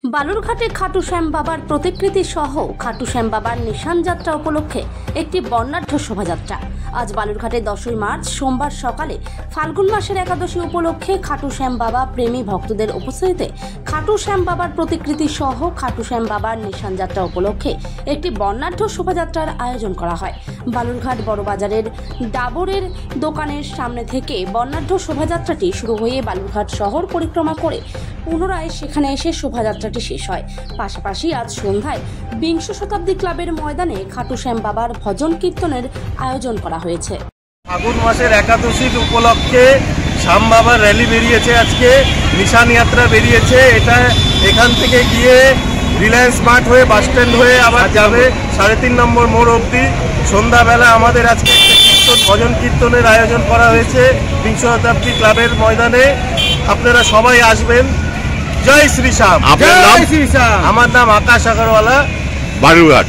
বালুরঘাটে খাটু শ্যাম বাবার প্রতিকৃতি সহ খাটু শ্যাম বাবার নিশান যাত্রা উপলক্ষে একটি বর্ণাঢ্য শোভাযাত্রা আজ বালুরঘাটে 10ই মার্চ সোমবার সকালে ফাল্গুন মাসের একাদশী উপলক্ষে খাটু শ্যাম বাবা প্রেমী ভক্তদের উপস্থিতিতে খাটু শ্যাম বাবার প্রতিকৃতি সহ খাটু শ্যাম বাবার নিশান যাত্রা উপলক্ষে একটি বর্ণাঢ্য শোভাযাত্রার আয়োজন করা হয়। বালুরঘাট বড়বাজারের ডাবরের দোকানের সামনে থেকে বর্ণাঢ্য শোভাযাত্রাটি শুরু হয়ে বালুরঘাট শহর পরিক্রমা করে পুনরায় সেখানে এসে শোভাযাত্রাটি শেষ হয়। পাশাপাশি আজ সন্ধ্যায় বিংশ শতাব্দী ক্লাবের ময়দানে খাটু শ্যাম বাবার ভজন কীর্তনের আয়োজন করা হয়েছে। ফাল্গুন মাসের একাদশীর উপলক্ষে শ্যাম বাবার র্যালি বেরিয়েছে, আজকে নিশান যাত্রা বেরিয়েছে। এটা এখান থেকে গিয়ে রিলায়েন্স মার্ট হয়ে বাস স্ট্যান্ড হয়ে আবার যাবে 3.5 নম্বর মোড় অবধি। সন্ধ্যাবেলা আমাদের আজকে একটা ভজন কীর্তনের আয়োজন করা হয়েছে বিংশ শতাব্দী ক্লাবের ময়দানে। আপনারা সবাই আসবেন। জয় শ্রী শ্যাম। আপনার নাম? আমার নাম আকাশ আগরওয়ালা, বালুরঘাট।